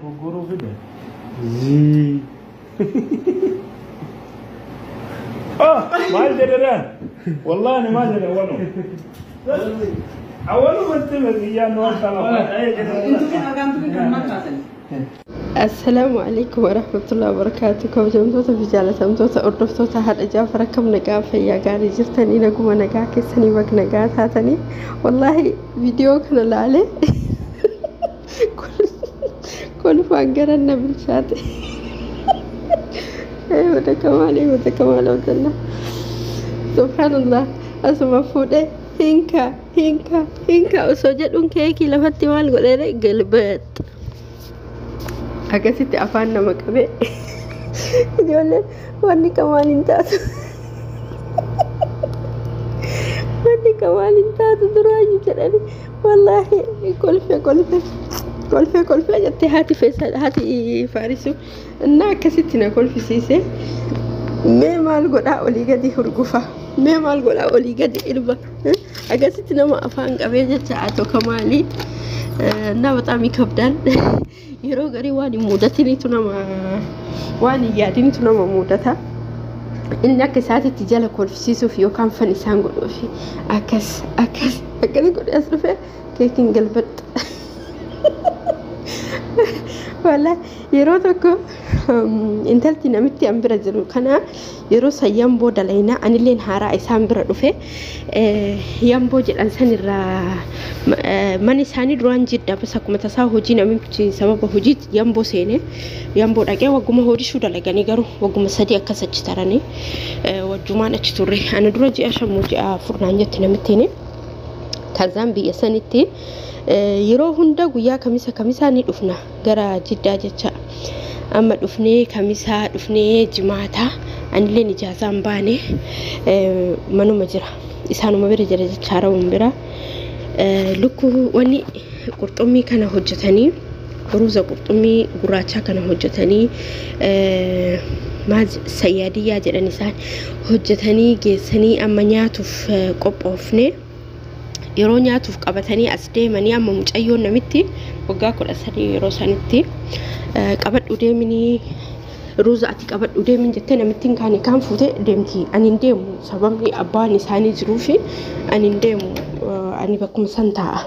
guru fide. Zii. Oh, mal jadiran. Wallahi mal jadiran wano. Awalu mesti ya no salah. السلام عليكم ورحمة الله وبركاته. كم جمتوتا في جالة جمتوتا أردفتوتا هاد أجافة ركب نقا فيا قاري جرتني نقوم نقا كيساني وق نقا تاتني والله فيديو كان لالي كل فاقرنا بالشاتي وتكمالي ودنا سبحان الله أسمى فودي هينكا وسوجد كيكي لفتي مال قولي قلبت أكاسيتي أفان نما كبي جولة واني كمان انتاتو دراجي جلالي والله كل في جتي هاتي فيصل هاتي فارسو إنها أكاسيتنا كل في سيسي مال قولا أولي قدي هرقفة مال قولا أولي قدي إلبا أكاسيتنا ما أفان كبي جتاعتو كمالي نابطامي كبدان yeroo garii waan mudatinitu nama waan yaadinitu nama mudata inni akka isaatitti jala kolfisiisuuf yookaan fan isaan godhuufi akkas godhee as dhufe keekiin galbadha wala yeroo tokko intalti namitti an bira jiru kana yeroo sayyaan booda layna anilleen haaraa isaan bira dhufe yamboo jedhan sanirraa man isaanii duraan jidda bas akkuma tasaa hojii namichi sababa hojii yamboo seene yamboo dhaqee wagguma hodhishuu dalaganii garuu wagguma sadii akkas achi taranii wajjumaan achi turre ana dura ji'a shamuu ji'a furnaan jetti namittiin kazaan biyya sanitti yeroo hunda guyyaa kamisaa ni dhufna gara jiddaa jecha amma dhufnee kamisaa dhufnee jimaata anilleen ijaazaan baane manuma jira isaanuma bira jira jechaara bira lukku wani qurxummii kana hojjetanii ruuza qurxummii gurraacha kana hojjetanii maal sayyaadiyyaa jedhan isaan hojjetanii geessanii amma nyaatuuf qophoofne yeroo nyaatuuf qabatanii as deemanii amma mucayyoon namitti waggaa 13 yeroo sanitti qabadhu deemini ruuza ati qabadhu deemin jettee namittiin kaan fuute deemti ani hin deemu sababni abbaan isaanii jiruufi ani hin deemu ani bakkuma san taa'a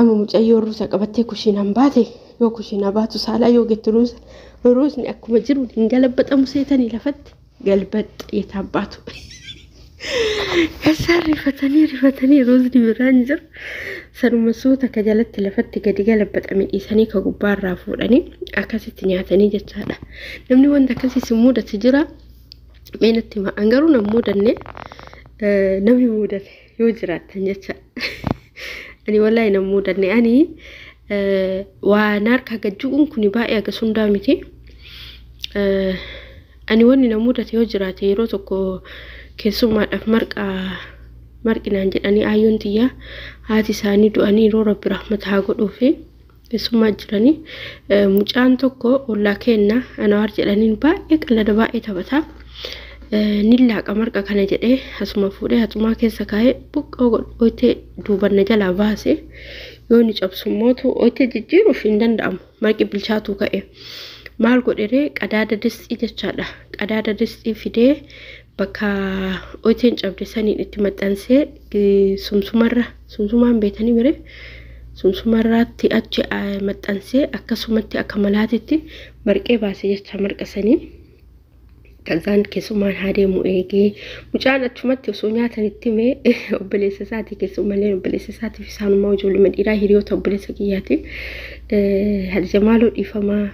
amma mucayyoo ruuza qabattee kushiinaan baate yoo kushiinaa baatu saalaa yoo getti ruuzni akkuma jiru hin galabbaxamu seetanii lafatti galbaxxa yeetaabbaatu Kasar rifatanii ruuzni biraan jiru sanuma suuta ka jalatti lafatti gadi galabbaxame dhiisanii ka gubbaarraa fuudhanii akkasitti nyaatanii jechaadha namni wanta akkasii mudate jira meenatti ma'an garuu nam mudanne namni mudate yoo jiraatan jecha ani wallahi nam mudanne ani waan harka gajjuun kuni baay'ee agasundaa miti ani wanni nam mudate yoo jiraate yeroo tokko keessumaadhaaf marqinaan jedhanii ayyoon tiyyaa haati isaanii du'anii yeroo rabbi rahmata haa godhuufi keessumaa jiranii mucaan tokko ollaa kenna anawaar jedhaniin baay'ee qallada baay'ee taphataa nillaaqa marqa kana jedhee asuma fuudhee hatumaa keessa kaa'ee buqqoo godhootee duubanna jalaa baase yoo ni cabsummootu ooyitee jijjiiruuf hin danda'amu marqi bilchaatu ka'e maal godheree qadaada distii jechaadha qadaada distii fidee bakka ooyiteen cabde saniin itti maxxansee sumsumaan beetanii mire sumsumarraatti achi maxxansee akkasumatti akka malaatitti marqee baase jecha marqasanii kazaan keessumaan haadeemu eegee mucaan achumatti osoo nyaatanitti mee obboleessa isaatii keessumallee obboleessa isaatiif isaanummaa ijoollee dhiiraa hiriyoota obboleessa kiyyaati Hadjamaaloo dhiifamaa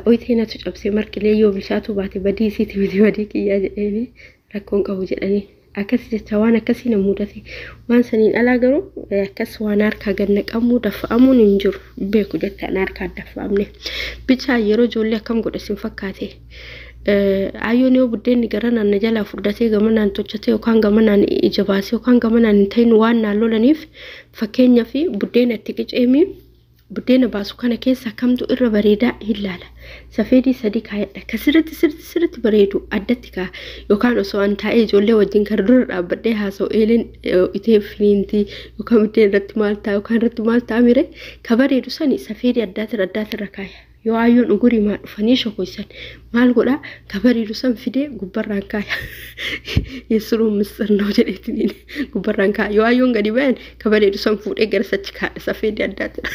ooyiteenatu cabsee marqilee yoo bilchaatu baate badii isiiti miti badii kiyyaa jedhanii rakkoon qabu jedhanii akkas jecha waan akkasii na mudate waan saniin alaa garuu akkas waan harkaa ganna qabuu dafa'amuun hin jiru beeku jettaan harkaa dafa'amne bichaa yeroo ijoollee akkam godhasin fakkaate ayyoon yoo buddeenni garanaan na jalaa furdatee gamanaan tolchatee yookaan gamanaan ijabaasee yookaan gamanaan hin ta'in waan naan lolaniif fakkeenyaa fi buddeena itti qiceemi buddeena baasu kana keessa kamtu irra bareedaa ilaala. Safeedii sadii kaayadha. Ka sirritti bareedu addatti kaa yookaan osoo an taa'ee ijoollee wajjin kan dura dhaabbadhee haasa'u eeleen itee finiinti yookaan buddeen irratti maal ta'a yookaan irratti maal ta'a mire ka bareedu sani safeedii addaatirra kaaya. Yoo ayyoon ugurii maa dhufanii shokoisan maal godhaa ka bareedu san fidee gubbarraan kaaya. Yesuun misirnoo jedheetiin gubbarraan kaaya. Yoo ayyoon gadi bayan ka bareedu san fuudhee gara sachi kaadha safeedii addaatirra.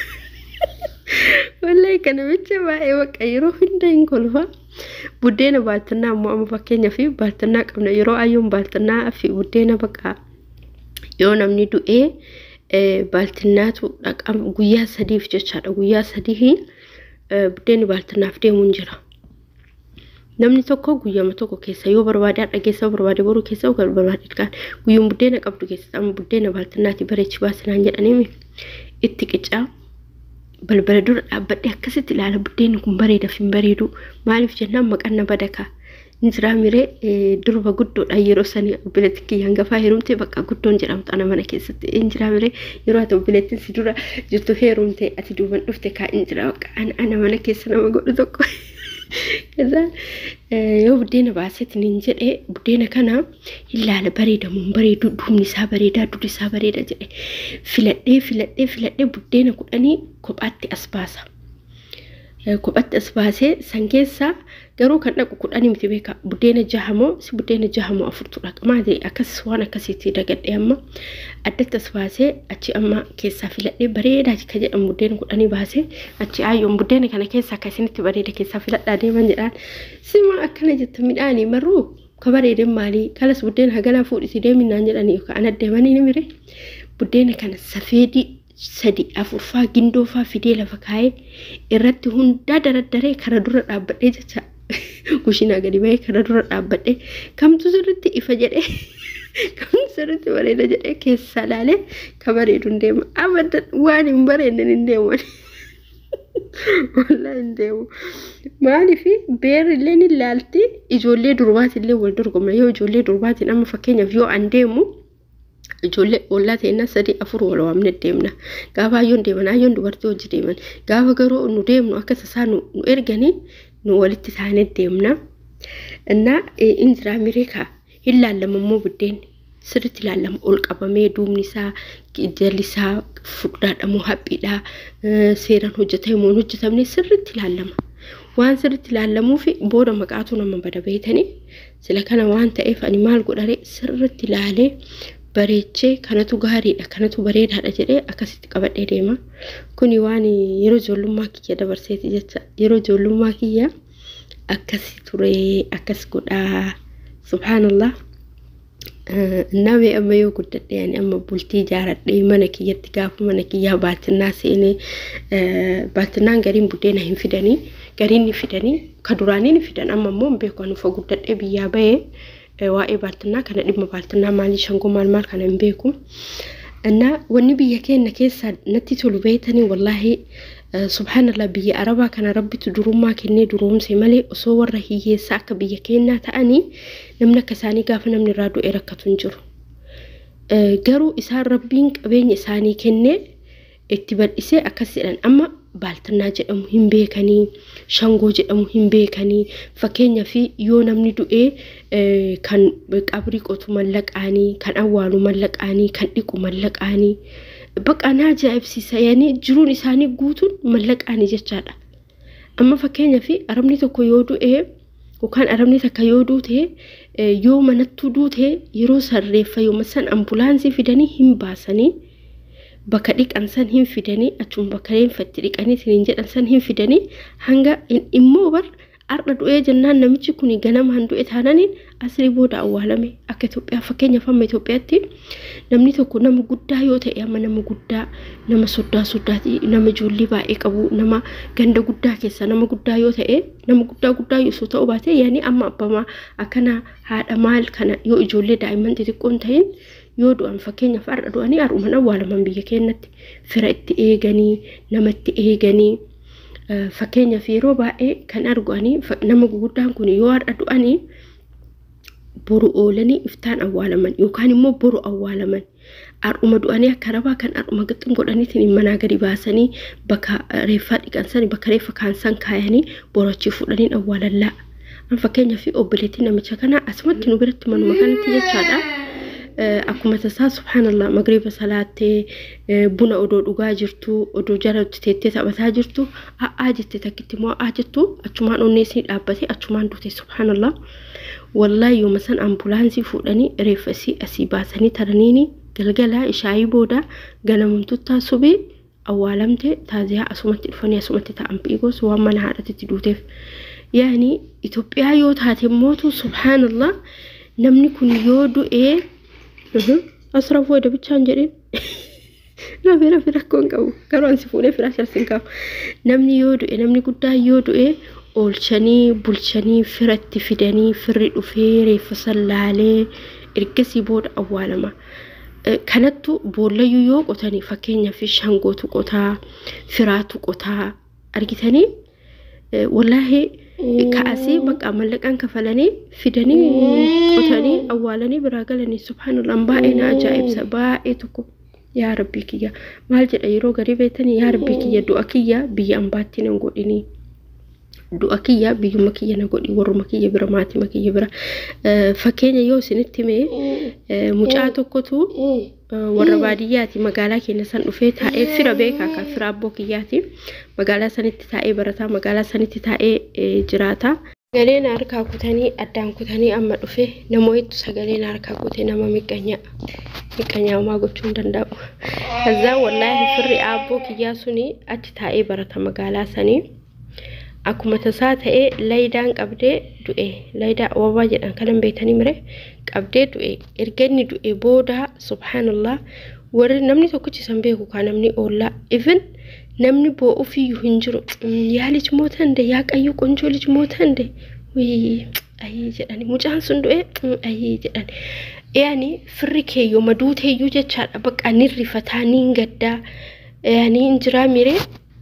Wallahi kana bicha baay'ee bakka yeroo hunda hin kolfa. Buddeena baaltannaa ammoo amma fakkeenyaa fi baaltannaa qabna yeroo ayyoon baaltannaa fi buddeena bakka yoo namni du'ee baaltannaatu dhaqama guyyaa sadiif jechaadha. Guyyaa sadii buddeenni baaltannaaf deemuun jira. Namni tokko guyyaama tokko keessa yoo barbaade adda keessa barbaade boruu keessa kan barbaade kan guyyuun buddeena qabdu keessa amma buddeena baaltannaati bareechi baasinaan jedhanii itti qicaa. Balbala dura dhaabbadhee akkasitti ilaala buddeenni kun bareeda fi hin bareedu maaliif jennaan maqanna badaka injiraa miree durba guddoodha yeroo sanii obboleettii kiyyaan gafaa heerumte bakka guddoon jedhamtu ana mana keessatti injiraa miree yeroo ati obboleettiin si dura jirtu heerumte ati duuban dhufte kaa injiraa bakka ana mana keessa nama godhu tokko kaza yoo buddeena baaseetiin hin jedhee buddeena kana ilaala bareedamuun bareedu duubni isaa bareedaa duddi isaa bareeda jedhe filadhee buddeena 10 kophaatti as baasa. Kophaatti as baasee san keessaa garuu kan dhaqu 10 miti beeka buddeena 6 moo si buddeena 6 moo 4 dhaqa maali akkas waan akkasitti dagadhee amma addatti as baasee achi amma keessaa filadhee bareedaa ka jedhamu buddeena 10 baasee achi ayyoon buddeena kana keessaa akkasinitti bareeda keessaa filadhaa deeman jedhaan sima akkana jetta midhaanii marruu ka bareeden maali kalas buddeena haganaa fuudhisi deeminaan jedhanii yookaan addeemanii ni mire buddeena kana safeedii sadi afurfaa gindoofaa fidee lafa kaayee irratti hundaa dardaree kara dura dhaabbadhee jecha kushinaa gadi bahee kara dura dhaabbadhee kamtu sirritti ifa jedhee kamtu sirritti bareeda jedhee keessa laalee ka bareedu hin deema abadan waan hin bareedne hin deeman wallahi hin deemu maaliif beerrillee ni laalti ijoollee durbaatillee wal dorgomna yoo ijoollee durbaatiin amma fakkeenyaaf yoo an deemu ijoollee ollaa ta'inna 3-4 wal waamne deemna gaafa ayyoon deeman ayyoon dubartii hojii deeman gaafa garuu nu deemnu akka tasaa nu erganii nu walitti taanee deemna እና injiraa mireeka hin laallamammoo buddeenni sirriitti laallama ol qabamee duubni isaa jalli isaa fudhaadhamoo haphiidhaa seeraan hojjetamoo hojjetamne sirriitti laallama waan sirriitti laallamuuf booda maqaatu nama bada beetanii sila kana waan ta'eef ani maal godhare sirriitti laalee bareechee kanatu gaariidha kanatu bareedaadha jedhee akkasitti qabadhee deema kuni waan yeroo ijoollummaa kiyya dabarseeti jecha yeroo ijoollummaa kiyya akkasi ture akkas godhaa subhanallah nawe amma yoo guddadhe ani amma bultii jaaradhe mana kiyyatti gaafa mana kiyyaa baatinaa seenee baatinaan gariin buddeena hin fidanii gariin ni fidanii ka duraanii ni fidan amma immoo beeku anu fa guddadhe biyyaa bahee waa'ee baaltinaa kana dhimma baaltinaa maali shangoo maal kana hin beeku እና wanni biyya keenya keessa natti tolu beetanii wallahi subhanallah biyya arabaa kana rabbitu durummaa kennee duroomse malee osoo warra hiyyeessa akka biyya keenyaa ta'anii namni akka isaanii gaafa namni irraa du'e rakkatu hin jiru garuu isaan rabbiin qabeenya isaanii kennee itti bal'isee akkas jedhan amma baaltinaa jedhamu hin beekanii shangoo jedhamu hin beekanii fakkeenya fi yoo namni du'e kan qabrii qotu mallaqaanii kan awwaalu mallaqaanii kan dhiqu mallaqaanii baqa na ajaa'ibsiisa yani jiruun isaanii guutuun mallaqaanii jechaadha amma fakkeenya fi arabni tokko yoo du'e yookaan arabni takka yoo duute yoo manattu duute yeroo sarreeffa yoo masan ambulaansii fidanii hin baasanii bakka dhiqan san hin fidanii achuma bakka reeffatti dhiqanii siniin jedhan san hin fidanii hanga immoo bar arda du'ee jennaan namichi kuni ganama han du'e taananiin asrii booda awwaalame akka Itoophiyaa fakkeenyaaf amma Itoophiyaatti namni tokko nama guddaa yoo ta'e amma nama guddaa nama sodaati nama ijoollee baay'ee qabu nama ganda guddaa keessa nama guddaa yoo ta'e nama guddaa yoo ta'u baate yani amma abbama akkana haadha maal kana yoo ijoollee daa'imman xixiqqoon ta'in yoo du'an fakkeenyaaf arda du'anii aruman awwaalaman biyya keenyatti fira itti eeganii nama itti eeganii fakkeenyaaf yeroo baay'ee kan arguanii nama guguddaan kun yoo arda du'anii boru oolanii iftaan awwaalaman yookaan immoo boru awwaalaman ar'uma du'anii akka rabaa kan ar'uma gixxum godhaniitiin manaa gadi baasanii bakka reeffaa dhiqansanii bakka reeffa kaansan kaayanii borochii fuudhanii awwaalallaa. An fakkeenyaaf obboleettii namicha kana asumatti nu biratti manuma kanatti jechaadha. Akkuma tasaa subhanallah magriba salaattee buna odoo dhugaa jirtu odoo jalatti teettee taphataa jirtu a'aa jettee takkitti immoo a'aa jettu achumaan onneesii dhaabbatee achumaan duute subhanallah. Wallahi yooma san ambulaansii fuudhanii reeffa asii baasanii taraniini galgala ishaayii booda galamumtuttaa subii awwaalamte taaziyaa asumatti dhufanii asumatti ta'an biigos waan mana haadhatitti duuteef. Yani Itoophiyaa yoo taate mootu subhanallah namni kun yoo du'ee asra fooda bichaan jedhin na fira kon qabu garuu ansi fuudhee fira shalsin qabu namni yoo du'e namni guddaa yoo du'e oolchanii bulchanii firatti fidanii firri dhufee reeffa sallaalee ergasii booda awwaalama. Kanattu boollayyuu yoo qotanii fakkeenyaaf shangootu qotaa firaatu qotaa argitanii wallahi kaasii bakka mallaqaan kafalanii fidanii qotanii awwaalanii biraa galanii subhanallah baay'ee ajaa'ibsa baay'ee tokko yaa rabbii kiyya maal jedha yeroo garii beetanii yaa rabbii kiyya du'a kiyya biyya ambaatti nan godhini du'a kiyya biyyuma kiyya na godhi warruma kiyya bira maatima kiyya bira fakkeenya yoo isinitti mee mucaa tokkotu warra baadiyyaati magaalaa keenya san dhufee taa'ee fira beekaa kan fira abboo kiyyaati magaalaa sanitti taa'ee barataa magaalaa sanitti taa'ee jiraata. Sagaleen harkaa kutanii addaan kutanii amma dhufe namoota sagaleen harkaa kutee nama miqqanyaa gochuun danda'u. Kazaa wallahi firri abboo kiyyaa suni achi taa'ee barata magaalaa sanii. Akkuma tasaa ta'ee laayidaan qabdee du'e laayidaa wabaa jedhan kanan beekanii mire qabdee du'e erga inni du'e booda subhanallah warri namni tokkichi san beeku kan namni oollaa even namni boo'u fiyyuu hin jiru yaalich mootande yaa qayyuu qonjoolich mootande wii ayii jedhani mucaan sun du'e ayii jedhani yaani firri keeyyoo maduuteeyyuu jechaadha bakka nirrifataa niin gaddaa yaani injiraa miree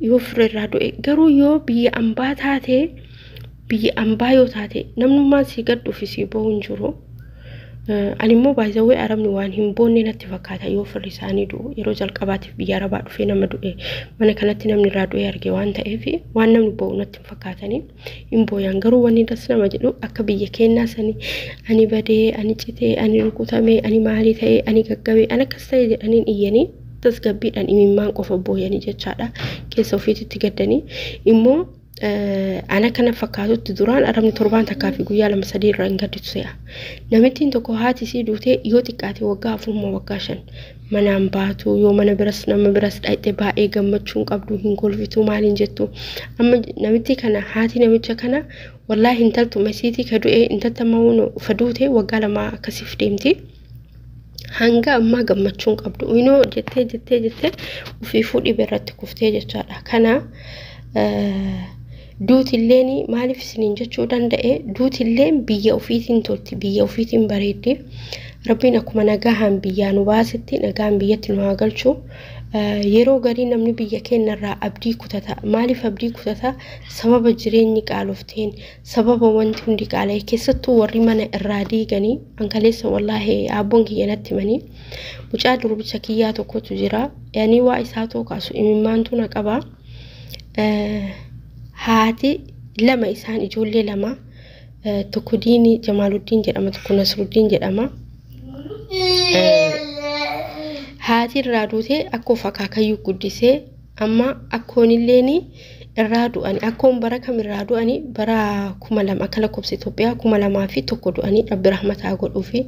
yoo firra du'e garuu yoo biyya ambaa taate biyya ambaa yoo taate namnummaan si gaddu fi si bo'uun jiru. Ani immoo baay'ee arabni waan hin boonne natti fakkaata yoo firri isaanii du'u yeroo jalqabaatiif biyya arabaa dhufee nama du'e mana kanatti namni irraa du'e arge waan ta'eef waan namni bo'u natti fakkaatanii hin booyan garuu wanni das nama jedhu akka biyya keenyaa sanii ani badee ani citee ani rukutamee ani maalii ta'ee ani gaggabee ani akkas ta'e jedhaniin iyyanii tasgabbiidhaan imimmaan qofa booyanii jechaadha keessa ofiitti gaddanii immoo ana kana fakkaatutti duraan arabni torbaan takkaa fi guyyaa lama sadii irraa hin gadditu se'a namittiin tokko haati isii duutee yoo xiqqaate waggaa 4 waggaa 5 manaan baatu yoo mana biras nama biras dhayxee baay'ee gammachuun qabdu hin golfitu maaliin jettu amma namitti kana haati namicha kana wallahi intaltu masiitii ka du'ee intalta maawuno faduute waggaa lama akkasiif deemti. Hanga amma gammachuun qabdu inoo jettee ufii fuudhii birratti kuftee jechaadha kana duutilleen maaliif isiniin jechuu danda'e duutilleen biyya ofiitiin tolti biyya ofiitiin bareeddi rabbiin akkuma nagahaan biyyaa nu baasetti nagaan biyyatti nu haa galchu yeroo garii namni biyya keenyarraa abdii kutata maaliif abdii kutata sababa jireenyi qaalofteen sababa wanti hundi qaala'e keessattuu warri mana irraa diiganii ankaleessa wallahi abboon kiyya natti himanii mucaa durbicha kiyyaa tokkotu jira yaani waa isaa tokkaasu imimmaantu na qaba haati lama isaan ijoollee lama tokko diini Jamaaluddin jedhama tokko Nasruddin jedhama haati irraa duute akkoo fakkaakayyuu guddisee amma akkoonilleeni irraa du'ani akkoon bara kam irraa du'ani bara 2000 akka lakkoofsa Itoophiyaa 2001 du'ani Rabbi rahmataa godhuufi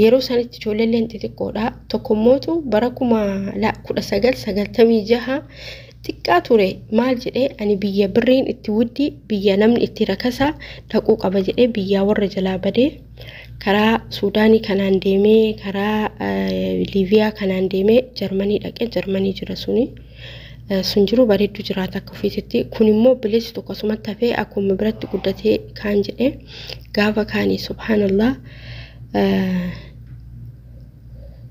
yeroo sanitti ijoolleen xixiqqoodha tokko mootu bara 1996 xiqqaa ture maal jedhee ani biyya birriin itti wuddi biyya namni itti rakasa dhaquu qaba jedhee biyya warra jalaa badee karaa Suudaanii kanaan deemee karaa Liiviyaa kanaan deemee Jarmanii dhaqee Jarmanii jira suni sun jiru bareeddu jiraata akka ofiisitti kun immoo bileessi tokko asumatti hafee akkuma biratti guddatee kaan jedhee gaafa kaanii subhanallah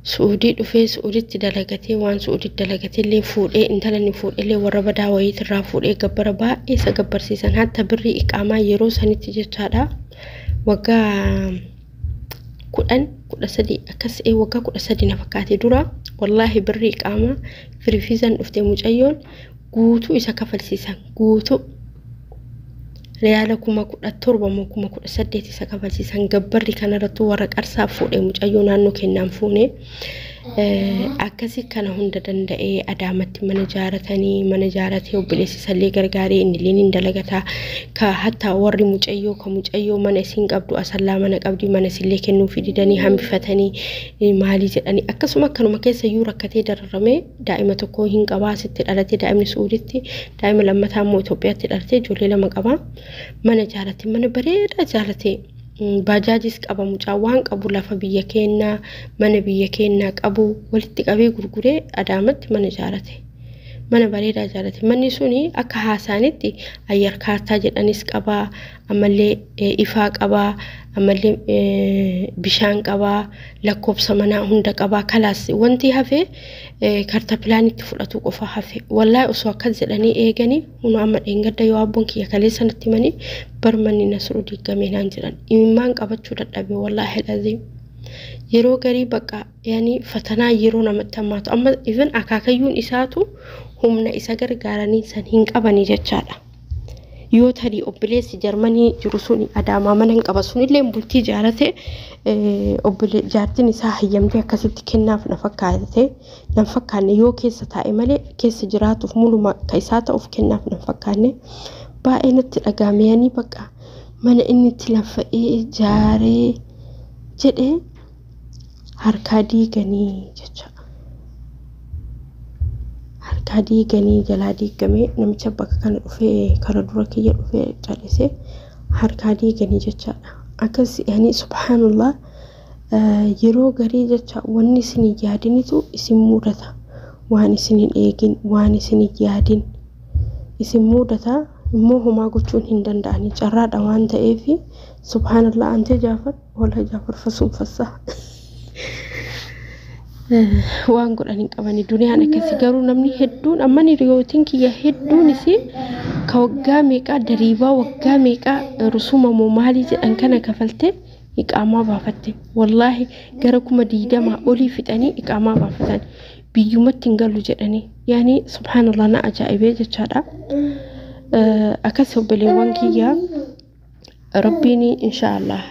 Suudii dhufee Suuditti dalagatee waan Suuditti dalagatee illee fuudhee intalanni fuudhee illee warra badaa wayiitti irraa fuudhee gabbara baay'ee isa gabbarsiisan hatta birrii iqaamaa yeroo sanitti jechaadha waggaa 10 kudha sadii akkas waggaa kudha sadii na fakkaate dura wallaahi birrii qaama firifiizan dhuftee mucayyoon guutuu isa kafalsiisan guutuu reyaala 17,000 moo 18,000 isa kafalsiisan gabbarri kanarrattuu warra qarsaa fuudhee mucayyoo naannoo kennaan fuune akkasi kana hunda danda'ee adaamatti mana jaaratee obboleessi sallee gargaaree inni leen dalagataa ka hatta warri mucayyoo mana isin qabdu asallaa mana qabdi mana isinlee kennuu fididanii hambifatanii maalii jedhanii akkasuma kanuma keessa yuu rakkatee dararame daa'ima tokko hin qabaa sitti dhalatee daa'imni Suuditti daa'ima lammataa immoo Itoophiyaatti dhalatee ijoollee lama qabaa mana jaaratee mana bareedaa jaaratee bajaajis qaba mucaa waan qabu lafa biyya keenyaa mana biyya keenyaa qabu walitti qabee gurguree adaamatti mana jaarate mana bareedaa jaarate manni suni akka haasaanitti ayyar kaartaa jedhanis qaba amallee ifaa qaba amallee bishaan qaba lakkoobsa manaa hunda qaba kalaas wanti hafe karta pilaanitti fudhatu qofa hafe wallahi osoo akkas jedhanii eeganii hunu amma dheengadda yoo abboon kiyya kaleessa natti manii barmanni nasru diigamee naan jedhan imimmaan qabachuu dadhabee wallahi laziim yeroo garii baqa yani fatanaa yeroo namatti hammaatu amma even akaakayyuun isaatu humna isa gargaaranii san hin qabanii jechaadha yoo tarii obboleessi Jarmanii jiru suni adaamaa mana hin qaba sunillee bultii jaarate jaartiin isaa hayyamtee akkasitti kennaaf na fakkaanne yoo keessa taa'e malee keessa jiraatuuf muluma ka isaa ta'uuf kennaaf na fakkaanne baay'ee natti dhagaameyanii baqa mana inni itti lafa'ee jaaree jedhee harkaa diiganii jecha harkaa diiganii jalaa diigamee namicha bakka kana dhufee kara dura kiyya dhufee callisee harkaa diiganii jechaadha akkas yani subhanallah yeroo garii jecha wanni isin yaadinitu isin mudata waan isin hin eegin waan isin yaadin isin mudata immoo homaa gochuun hin danda'ani carraadha waan ta'eef subhanallah ante Jaafar wala Jaafar fasuun fassaa waan godhan hin qabani duniyaan akkasi garuu namni hedduun ammani riyootiin kiyya hedduun isi ka waggaa meeqaa dariibaa waggaa meeqaa rusuma moo maalii jedhan kana kafalte iqaamaa baafatte wallaahi gara 20 olii fixanii iqaamaa baafatan biyyumatti hin galu jedhanii yani subhanallah na ajaa'ibee jechaadha akkas obboleewwan kiyya rabbiin inshallah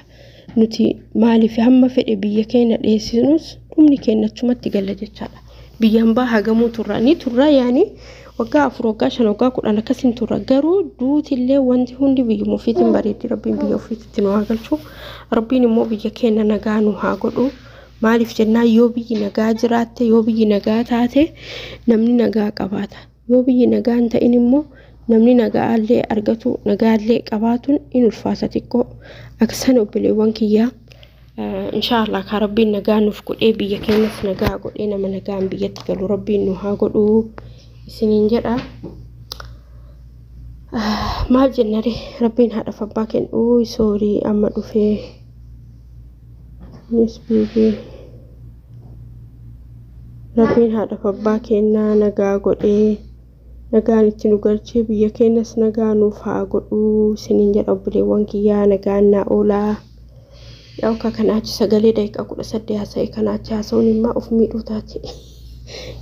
nuti maaliif hamma fedhe biyya keenya dheessinus umni keenyachumatti galla jechaadha biyyaan baa hagamuu turraa yani waggaa 4 waggaa 5 waggaa 10 akkasin turra garuu duutillee wanti hundi biyyuma ofiitiin bareetti rabbiin biyya ofiitti nu haa galchu rabbiin immoo biyya keenya nagaa nu haa godhu maaliif jennaa yoo biyyi nagaa jiraatte yoo biyyi nagaa taate namni nagaa qabaata yoo biyyi nagaa hin ta'in immoo namni nagaallee argatu nagaallee qabaatuun in ulfaata xiqqoo aksan obboleewwan kiyyaa inshallah ka rabbiin nagaa nuuf godhee biyya keenyas nagaa godhee nama nagaan biyyatti galu rabbiin nu haa godhu isiniin jedha maal jennare rabbiin haadha fabbaa kennu soorii amma dhufee nisbiifi rabbiin haadha fabbaa kennaa nagaa godhee nagaan itti nu galchee biyya keenyas nagaa nuuf haa godhu isiniin jedha obboleewwan kiyyaa nagaan naa oolaa yaa akka kanaachi sagalee daqiiqaa 18 haasa'e kanaachi haasa'uun immoo of miidhuu taati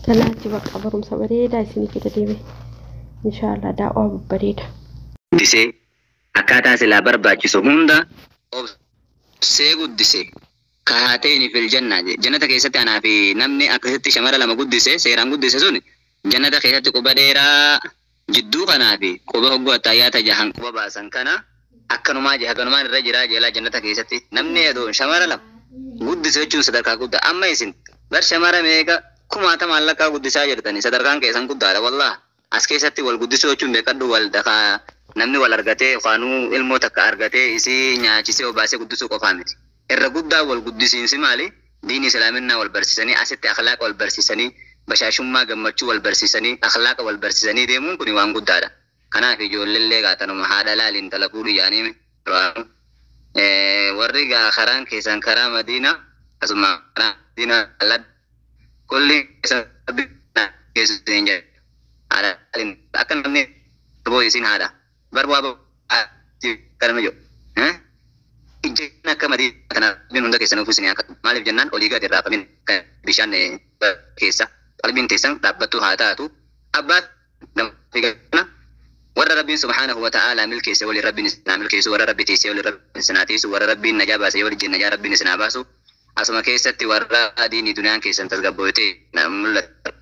kanaachi bakka barumsa bareedaa isinii fida deeme inshallah daa'aa bareeda disee akkaataa silaa barbaachisu hunda obsee guddisee kaatee fil jannata keessatti anaa fi namni akkasitti shamara lama guddisee seeraan guddise sun jannata keessatti quba dheeraa jidduu kanaa fi quba hogguu attayyaata jahan quba baasan kana akkanumaa jahanumaan irra jiraa jeelaa jannata keessatti namni edoo shamara lama guddise jechuun sadarkaa guddaa amma isin bar shamara meeqa kumaata maallaqaa guddisaa jirtanii sadarkaan keessan guddaadha wallah as keessatti wal guddisuu jechuun beekadhu wal dakaa namni wal argatee qaanuu ilmoo takka argatee isii nyaachisee obaasee guddisuu qofaa miti irra guddaa wal guddisiinsi maali diin islaaminaa wal barsiisanii asitti akhlaaqa wal barsiisanii bashaashummaa gammachuu wal barsiisanii akhlaaqa wal barsiisanii deemuun kun waan guddaadha kanaaf ijoollee gaatanuma haadha laaliin talaquu dhiyaanii warri karaan keessan karaa madiinaa asuma karaa madiinaa alad kulli keessan haadha laaliin akka namni boo isin haadha barbaadu karame jo Janna akka Madiinaa kana rabbiin hunda keessan ofiisin akka maaliif jennaan olii gadi raafamin kan bishaan keessa qalbiin teessan dhaabbattu haa taatu abbaat nama warra rabbiin subhaanahu wa ta'ala milkeesse wali rabbiin isinaa milkeessu warra rabbi teessee wali rabbiin isinaa teessu warra rabbiin najaa baasee wali najaa rabbiin isinaa baasu asuma keessatti warra diinii duniyaan keessan tasgabbooyte mul'ata.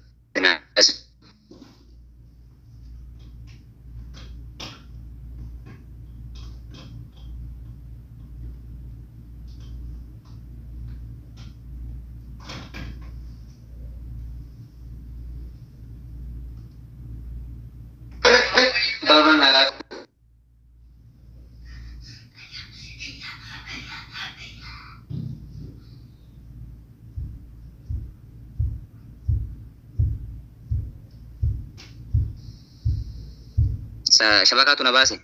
Shabakaatu na baase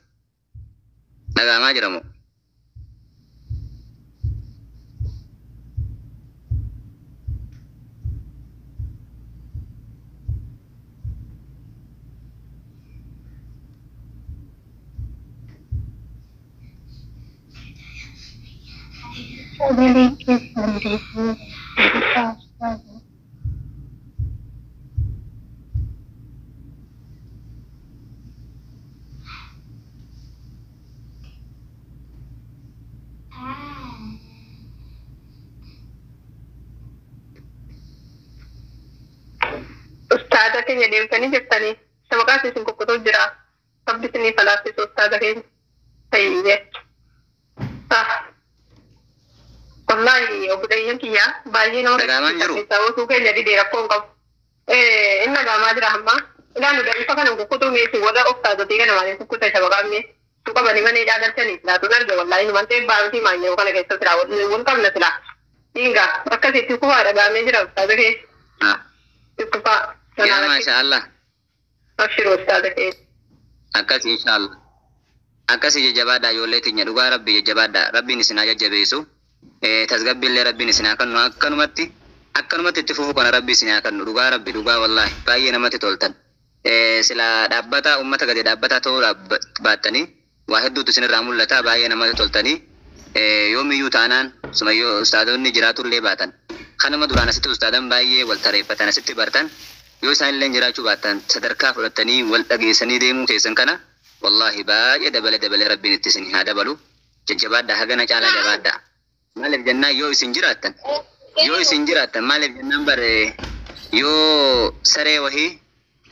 dhagaamaa jiramu. Ustaada keenya deemtanii jirtanii shabakaas isin kukkutuu jira sabbisinii falaaffisu ustaada keenya fayyee wallahi obboleeyyan kiyya baay'ee nama keessaa osoo keenya didee rakkoon qabu inni dhagaamaa jira amma ilaanu dariifa kana kukkutuu meesii warra ustaadotii kana maaliin kukkuta shabakaan mee tu qabanii mana hidhaa galchanii laatuun arge wallahi numan ta'e baantii maanyoo kana keessa jira wal qabna sila dhiinga akkasitti kufaa dhagaamee jira ustaada keessa kufaa. Ya mashallah. Abshiru ustaada keenya. Akkasii inshallah. Akkasii jajjabaadhaa ijoollee keenya dhugaa rabbi jajjabaadhaa rabbiin isin haa jajjabeessu. Tasgabbiillee rabbiin isin haa kennu akkanumatti itti fufu kana rabbi isin haa kennu dhugaa rabbi dhugaa wallahi baay'ee namatti toltan. Sila dhaabbata uummata gadi dhaabbataa ta'uu baattanii waa hedduutu isinirraa mul'ata baay'ee namatti toltanii yoomiyyuu taanaan sumayyoo ustaadonni jiraatullee baatan. Kanuma duraan asitti ustaadan baay'ee wal tareeffatan asitti bartan. Yoo isaan illee jiraachuu baattan sadarkaa fudhatanii wal dhageessanii deemuu keessan kana wallahi baay'ee dabale rabbiin itti isin haa dabalu jajjabaadhaa hagana caalaa jabaadhaa maaliif jennaan yoo isin jiraattan maaliif jennaan bare yoo saree wahii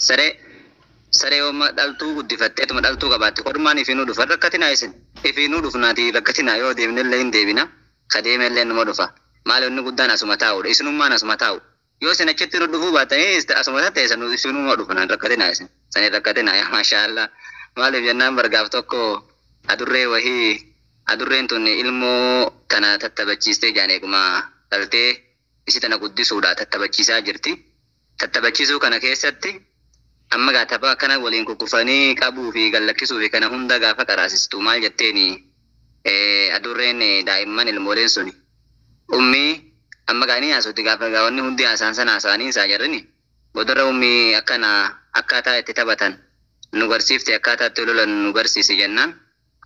saree yoo dhaltuu guddifatteetuma dhaltuu qabaatte kormaan ifiinuu dhufa rakkatinaa isin ifiinuu dhufnaati rakkatinaa yoo deemnellee hin deebina ka deemellee numa dhufa maali inni guddaan asuma taa'udha isinummaan asuma taa'u. Yoo isin achitti nu dhufuu baatanii asuma ta'e san isinuma dhufnaan rakkatinaa isin sanii rakkatinaa yaa maashaallah maaliif jennaan bargaaf tokko adurreen tun ilmoo tana tattabachiistee jaan eeguma dhaltee isi tana guddisuudha tattabachiisaa jirti tattabachiisuu kana keessatti amma gaataba akkana waliin kukkufanii qabuu fi gallakkisuu fi kana hunda gaafa qaraasistu maal jetteeni adurreen daa'imman ilmooleen suni ummii amma gaanii haasoti gaafa gaawwanni hundi haasaan sana haasanii isaa jarrini bodarra ummii akkana akkaataa itti taphatan nu barsiifte akkaataa itti lolan nu barsiisi jennaan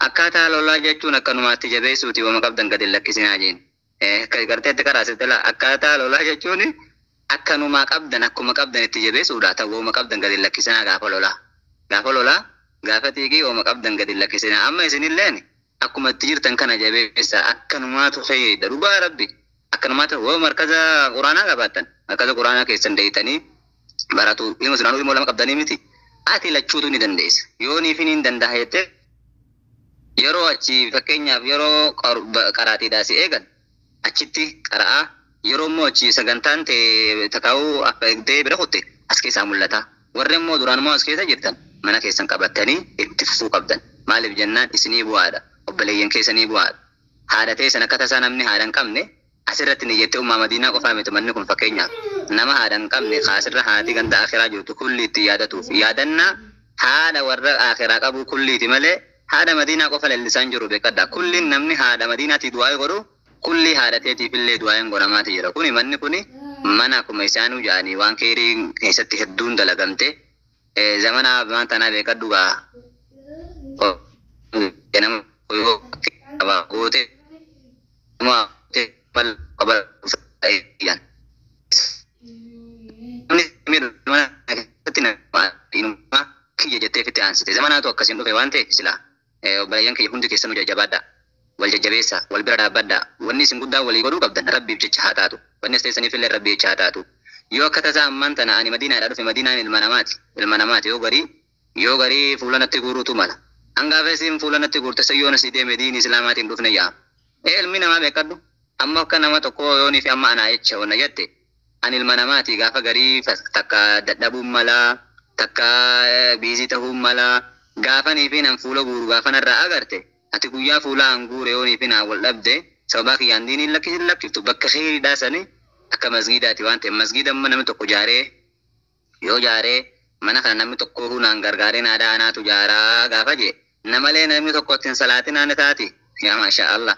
akkaataa lolaa jechuun akkanumaatti jabeessuuti wama qabdan gadi lakkisinaa jeen garteetti qaraasifte la akkaataa lolaa jechuun akkanumaa qabdan akkuma qabdan itti jabeessuudha ta'u wama qabdan gadi lakkisinaa gaafa lolaa gaafa tiigii wama qabdan gadi lakkisinaa amma isinilleen akkuma itti jirtan kana jabeessa akkanumaatu fayyada dhugaa rabbi akkanumaatu woo markaza quraanaa qabaattan markaza quraanaa keessan deeytanii baratu ilmu sunaan ilmu lama qabdanii miti ati lachuutu ni dandeessa yoo niifin hin danda'a jettee yeroo achi fakkeenyaaf yeroo qaraatiidhaa si eegan achitti qara'aa yeroo immoo achi sagantaan takaa'uu eegdee bira kutte as keessaa mul'ata warri immoo duraan immoo as keessa jirtan mana keessan qabattanii itti fufuu qabdan maaliif jennaan isinii bu'aadha obboleeyyan keessanii bu'aadha haadha teessan akka tasaa namni haadha hin qabne asirratti ni jettee ummaa madiinaa qofaa miti manni kun fakkeenyaaf nama haadha hin qabne kaasirra haati ganda akhiraa jirtu kulli itti yaadatuuf yaadannaa haadha warra akhiraa qabu kulliiti malee haadha madiinaa qofa lallisaan jiru beekadha kulliin namni haadha madiinaatti du'aa godhu kulli haadha teetiif illee du'aa hin godhamaati jira kuni manni kuni mana akkuma isaanuu ja'anii waan keerii keessatti hedduun dalagamte zamana waan tanaa beekadhugaa nama goote kanaatu akkasin dhufe waan ta'e sila obboleeyyan kiyya hundi keessanuu jajjabaadha wal jajjabeessa wal bira dhaabbadha wanni isin guddaa walii godhuu qabdan rabbiif jecha haa taatu wanni as teessaniif illee rabbii jecha haa taatu yoo akka tasaa ammaan tana ani madiinaadhaa dhufe madiinaan ilma namaati yoo garii fuula natti guuruutu mala hangaafa isiin fuula natti guurte sayyoon asii deeme diin islaamaatiin dhufne yaa ilmi namaa beekadhu amma akka nama tokko yoonii fi amma anaa jecha wanna jette ani ilma namaati gaafa garii takka dadhabuun malaa takka biizii ta'uun malaa gaafanii fi nan fuula guuru gaafa narraa agarte ati guyyaa fuula hanguure yoonii fi naa wal dhabde sababaa kiyyaan diiniin lakkiftu bakka kheyriidhaa sanii akka masgiidaati waan ta'eef masgiida amma namni tokko yoo jaaree mana kana namni tokko hunaan gargaaree naada anaatu jaaraa gaafa jee namalee namni tokko ittiin salaatiin aana taati yaa maasha Allah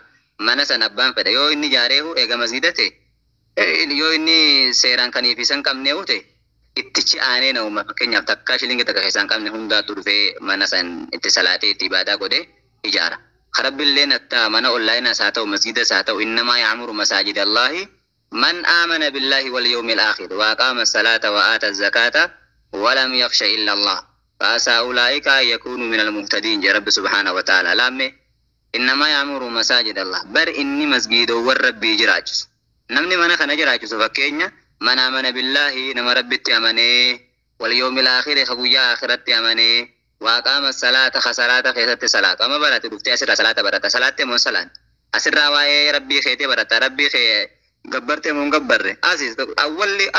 mana san abbaan fedha yoo inni jaareehu eega masgiidate yoo inni seeraan kaniif isan qabne ute ittichi aanee nauma fakkeenyaaf takka shilingi takka isaan qabne hundaatu dhufee mana san itti salaatee itti ibaadaa godhe ijaara karabbillee natta mana onlaayinaa haa ta'u masgiida haa ta'u innamaa yaamuru masaajida Allahi man aamana billahi wal yawmil aakhir wa aqaama as-salaata wa aata az-zakaata ولم يخش إلا الله فأسى أولئك أن يكونوا من المهتدين يا رب سبحانه وتعالى لامي إنما يأمر مساجد الله بر إني مسجد والرب جراجس نمني من خنا جراجس فكينيا من آمن بالله نما رب تأمني واليوم الآخر خبويا آخرت تأمني وأقام الصلاة خسرات خيرت الصلاة أما برات رفتي أسر صلاة برات صلاة من صلاة أسر رواية ربي خيتي برات ربي خي gabbartee mun gabbarre asis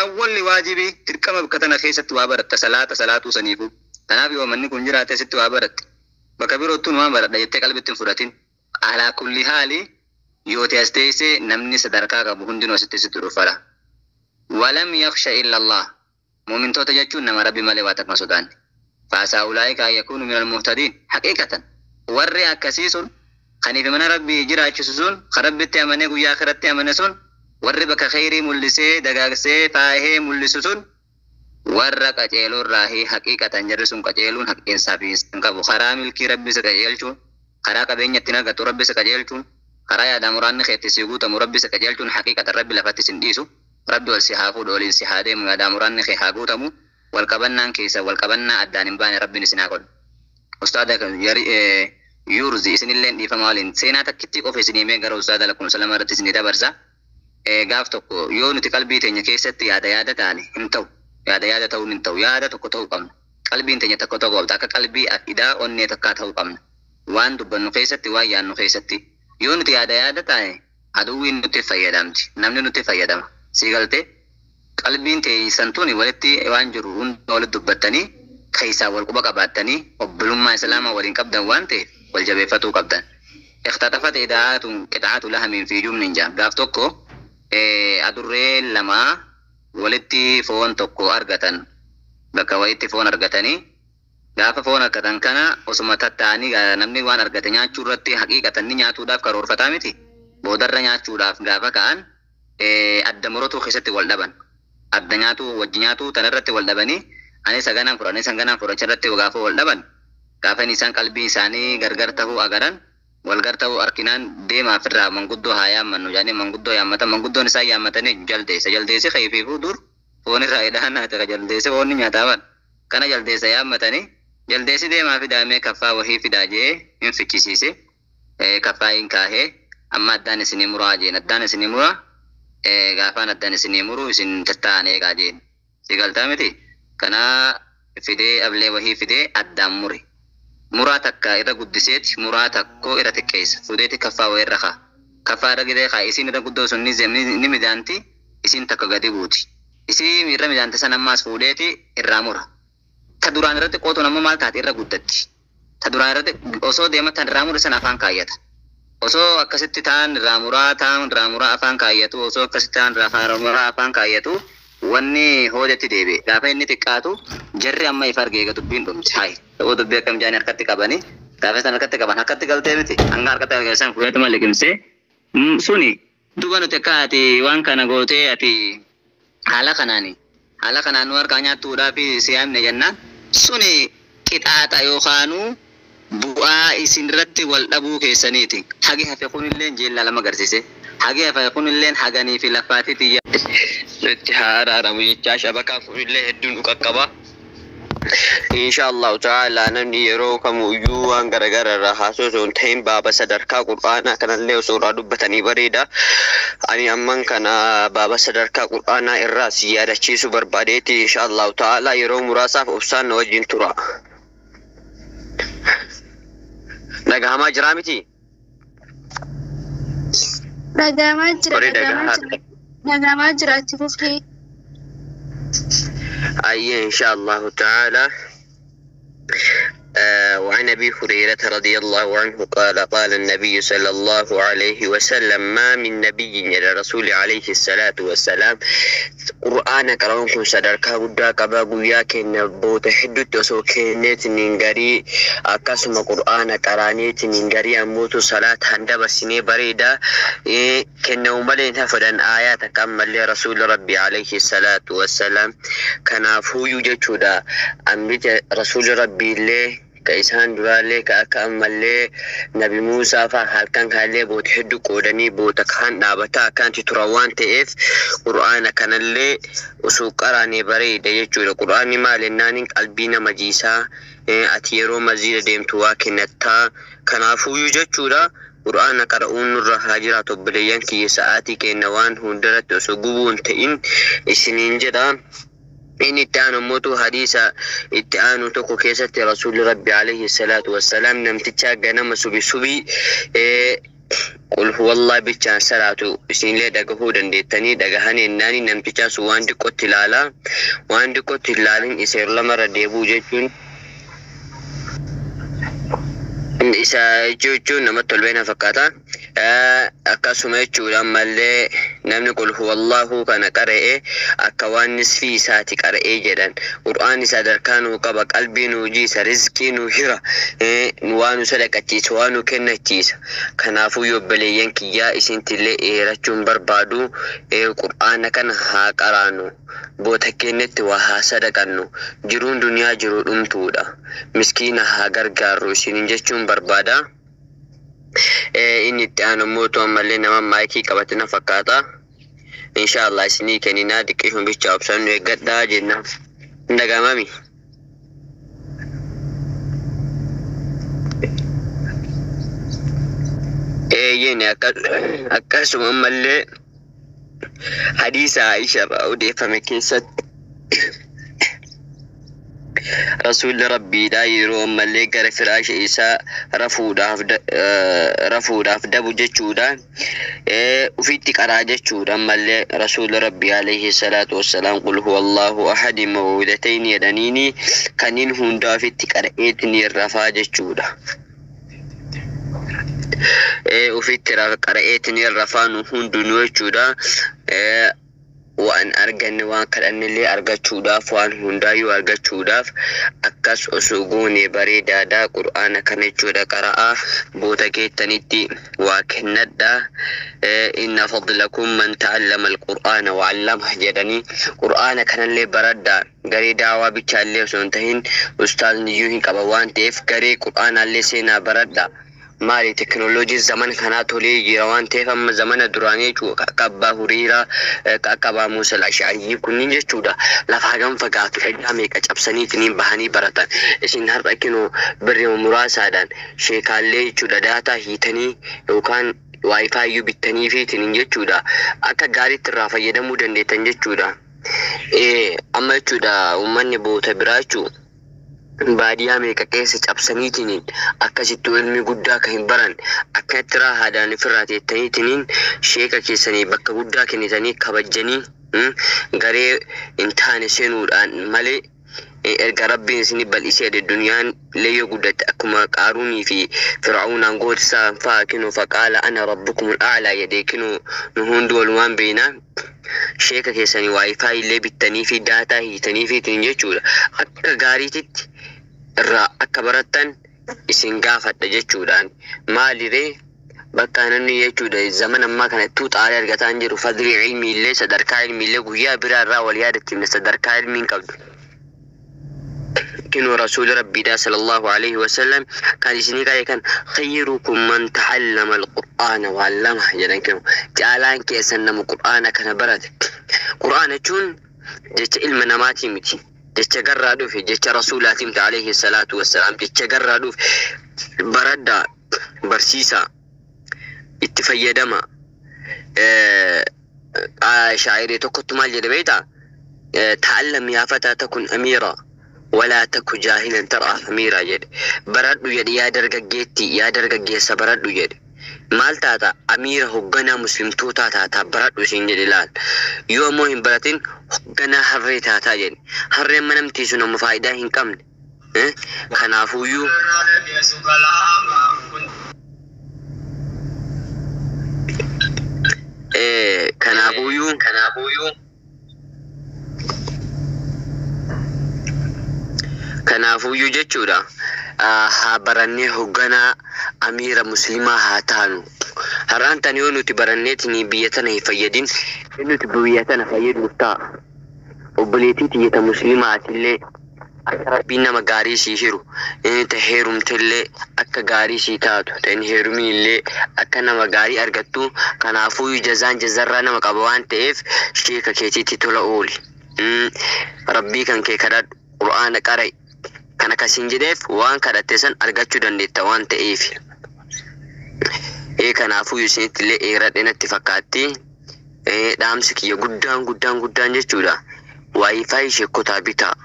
awwalli waajibi tirkama bakatana keessatti waa baratta salaatu saniifu kanaaf yoo manni kun jiraate sitti waa baratte bakka birootti waan baradha jettee qalbitti fudhatin ala kulli haali yoo teesteese namni sadarkaa qabu hundinuu sitti dhufara walam yakhsha illa Allah mu'mintoota jechuun nama rabbi malee waa takma sodaanne faasaa ulaa'ika yakunu minal muhtadiin haqiiqatan warri akkasii sun kaniif mana rabbi jiraachisu sun karabbitti amane guyyaa akhiratti amane sun warri bakka khayrii mul'isee dagaagsee faahee mul'isu sun warra qaceeluu irraa haqiiqatan jarri sun qaceeluun haqqeensaa fi hin qabu karaa milkii rabbi isa qajeelchuun karaa qabeenya ittiin argatu rabbi isa qajeelchuun karaa yaada muraanni keetti si guutamu rabbi isa qajeelchuun haqiiqatan rabbi lafatti sin dhiisu rabbi wal si haa fuudhu waliin si haa deemu yaada muraanni kee haa guutamu wal qabannaan keessa wal qabannaa addaan hin baane rabbiin isin haa godhu ustaada yurzi isinilleen dhiifama waliin seenaa takkitti qofa isinii mee gara ustaada lakum salama irratti isinii dabarsa gaaf tokko yoo nuti qalbii teenya keessatti yaada taane hin ta'u yaada ta'uun hin ta'u yaada tokko ta'uu qabna qalbiin teenya tokko ta'uu qabda akka qalbii idaa onnee takkaa ta'uu qabna waan dubbannu keessatti waan yaannu keessatti yoo nuti yaada taane aduwwiin nuti fayyadamti namni nuti fayyadama si galte qalbiin teessan tuni walitti waan jiru hunda walitti dubbattanii keessaa wal quba qabaattanii obbolummaa islaamaa waliin qabdan waan ta'eef wal jabeeffatuu qabdan اختطفت قطعات لحم في جمن جام gaaf tokko adurree lama walitti foon tokko argatan bakka walitti foon argatanii gaafa foon argatan kana osuma tattaanii namni waan argate nyaachuu irratti haqiiqatan ni nyaatuudhaaf karoorfataa miti boodarra nyaachuudhaaf gaafa ka'an adda muratu keessatti wal dhaban adda nyaatu tanarratti wal dhabanii ani saganaan furacharratti gaafa wal dhaban gaafa isaan qalbii isaanii gargar ta'uu agaran walgar ta'uu arkinaan deemaa firraa manguddoo haa yaammannu jaanii manguddoo yaammatan manguddoon isaa yaammatanii jaldeesse khayfiifuu dur foon irraa ida'annaa ta'e jaldeesse foonni nyaataaban kana jaldeessa yaammatanii jaldeessi deemaa fidaamee kaffaa wahii fidaa jee hin fichisiise kaffaa hin kaahee amma addaan isinii muraa jeen addaan isinii muraa gaafaan addaan isinii muruu isin tatta'an eegaa jeen si galtaa miti kanaa fidee ablee wahii fidee addaan muri muraa takka irra guddiseeti muraa takko irra xiqqeessa fudeeti kaffaa wayii irra kaa kaffaa irra gidee kaa isiin irra guddoo sun ni midaanti isiin takka gadi buuti isii irra midaante san ammaas fuudheeti irraa mura ta duraan irratti qootuun amma maal taate irra guddatti ta duraan irratti osoo deematan irraa mura san afaan kaayyata osoo akkasitti ta'an irraa muraa afaan kaayyatu osoo akkasitti ta'an irraa muraa afaan kaayyatu wanni hoodetti deebi'e gaafa inni xiqqaatu jarri amma ifa argee eega dubbiin dhumti hayi ta'uu dubbii akkam jaanii harkatti qabanii gaafa isaan harkatti qaban harkatti galtee miti hanga harkatti argeessan fudhatuma liqimsee suni duba nuti akka ati waan kana gootee ati haala kanaan nu harkaa nyaattuudhaaf siyaamne jennaan suni qixaaxa yookaanuu bu'aa isin irratti wal dhabuu keessaniiti hagi hafe kunillee jeellaa lama agarsiise hagi hafe kunillee haganii fi laffaatiiti itti haa araaramu jechaa shabakaa kunillee hedduun dhuqa qaba إن شاء الله تعالى نمني يروكم ويوان غرغر رحاسوسون تين بابا صدركا قرآن كان اللي سورة دبتني بريدة أني أمان كان بابا صدركا قرآن الراس يادا چيسو برباديتي إن شاء الله تعالى يرو مراسف أفسان وجين ترى نغاما جرامتي نغاما جراتي فوفي أي إن شاء الله تعالى. وعن أبي هريرة رضي الله عنه قال قال النبي صلى الله عليه وسلم ما من نبي إلى رسول عليه الصلاة والسلام قرآن قرآنكم صدركا ودا قبا قياك نبوت حدود وسوكينيت ننغري أكاسم قرآن قرانيت ننغري أموت صلاة هندب السنة بريدة كنو ملين هفدان آيات كمل لرسول ربي عليه الصلاة والسلام كنافو يجتودا أمبت رسول ربي الله كإسان درالي كأكمل نبي موسى فهالكان كالي بوت حدو قودني بوت كان نابتا كانت تروان تئف قرآن كان اللي وسوكراني بريد يجود قرآن ما لنانين قلبين مجيسا أتيرو مزيد ديمتوا كنتا كنافو يجتودا قرآن قرؤون الرهاجرات بليان كي ساعتي كنوان هندرت وسقوون تئن إسنين جدا إن التانو موتو حديثة التانو تقو كيسة رسول ربي عليه الصلاة والسلام نمتشاق نمسو بسوبي قل هو الله بيتشان سلاتو سين لي دقهو دندتني دقهاني الناني نمتشاسو واندي قتلالا واندي قتلالين إسير لمر ديبو جيجون isa jechuun nama tolbeena fakkaata akkasuma jechuudha mallee namni qul huwallahu kana qara'e akka waan nisfii isaati qara'ee jedhan qur'aanni sadarkaanuu qaba qalbiinuu jiisa rizqiinuu hira waanuu sadaqachiisa waanuu kennachiisa kanaafuu yobbaleeyyan kiyyaa isintillee eerachuun barbaadu qur'aana kana haa qaraanu boota kennetti waa haa sadaqannu jiruun duniyaa jiru dhumtuudha miskiina haa gargaarru isinin jechuun barbaada inni itti aanu mootu ammallee nama maayikii qabatina fakkaata inshallah isinii kenninaa diqqeessuun bicha obsannu eeggadhaa jenna ndagamami yene akkasuma ammallee حديث عائشة أودي فمكيسة رسول ربي دايرو ملي غير فراش عيسى رفو داف دبو جچودا وفي تقرا جچودا ملي رسول ربي عليه الصلاة والسلام قل هو الله أحد موعدتين يدنيني كنين هندا في تقرا ايتني رفا جچودا وفي ترى قرأتني الرفان هندو جودا وأن أرجعني وأن كأني اللي أرجع فوان هندايو أرجع أكاس أسوقوني بريدا دا قرآن كان جودا قراءة بوتكي تنتي وكندا إن فضلكم من تعلم القرآن وعلمه جدني قرآن كان اللي بردا غري دعوة بيتشالي سنتهين أستاذ نيوهين كبوان تيف غري قرآن اللي سينا بردا مالي تكنولوجي زمن كانت لي جيروان تفهم زمن دراني شو كأبا هريرة كأبا موسى الأشعري كنين جتودا لفاقم فقاتو إجامي كأب سنيتنين بهاني براتان إسين هرب أكينو بري ومراسادان شيكال لي شودا داتا هيتني وكان واي فاي يبتني في تنين جتودا أكا غاري ترافا يدمو دندتن جتودا أما جتودا وماني بوتا براشو baadiyaa meeqa keessa cabsaniitiniin akkasittuu ilmi guddaa kan hin baran akka tiraa haadhaan ofirraa teettaniitiniin sheeka keessanii bakka guddaa kennitanii kabajjanii garee hin taane seenuudhaan malee erga rabbiin isinii bal'isee duniyaan leeyyoo guddatte akkuma qaaruunii fi fir'aawnaan gootisaan fa'aa kinuu faqaala ana rabbukumul a'laa jedhee kinuu nu hundi walumaan beeknaa sheeka keessanii waayifaa illee bittanii fi daataa hiitanii fi jechuudha akka gaariititti irraa akka barattan isin gaafadha jechuudhaan maaliree bakka nanni jechuudha zaman ammaa kanattuu xaarii argataan jiru fadrii ilmi illee sadarkaa ilmi illee guyyaa biraa irraa wal yaadachiifne sadarkaa ilmiin qabdu كنو رسول ربي دا صلى الله عليه وسلم كان يسني كان خيركم من تعلم القرآن وعلمه جدًا كنو جعلان كيسن القرآن كان برد قرآن جون جت علم نماتي متي jecha garraa dhufe jecha rasuulaatiin alayhi salaatu wassalaam jecha garraa dhufe baradda barsiisa itti fayyadama shaa'iree tokkotti maal jedhe beektaa ta'allam yaa fataa takun amiira ولا تكو جاهلا ترى أميرا جد برادو جد يا درجة برادو جد مال تاتا أمير هجنا مسلم توتا تاتا برادو سين جدلال يوم مهم براتين هجنا هرّي تاتا جد هرّي منام تيسونا مفايدة هنكمل خنافويو خنافويو kanaafuu jechuudha haa barannee hogganaa amiira muslimaa haa taanu har'aan tan yoo nuti baranneetiin biyya tana hin fayyadin nuti biyya tana fayyaduuf ta'a obboleettii tiyyata muslimaatillee akka rabbiin nama gaarii sii hiru ta heerumtillee akka gaarii sii taatu ta hin heerumiillee akka nama gaarii argattu kanaafuu jazaan jazarraa nama qaba waan ta'eef sheeka keetiitti tola ooli rabbii kan kee kadhadhu qur'aana qara'i kana kasin jedheef waan kadhatte san argachuu dandeetta waan ta'eef kanaafuu isinitti illee eeradhe natti fakkaatti dhaamsi kiyya guddaan jechuudha waayifaayi sheekotaa bitaa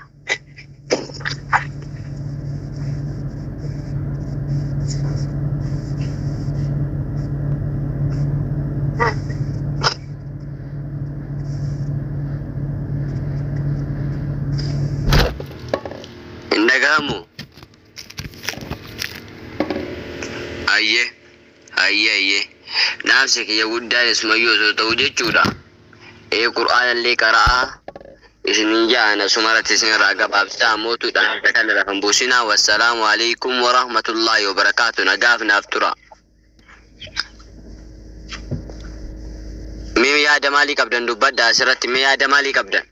indagamu ayye naafsi kiyya guddaan ismayyoo soo ta'u jechuudha qur'aana illee qara'aa isinin jaana sumaratti isin irraa gabaabsaa mootuudhaan kan rafan buusinaa wassalaamu alaikum warahmatullaahi wabarakaatu nagaaf naaf tura mee yaada maalii qabdan dubbadda asirratti mee yaada maalii qabdan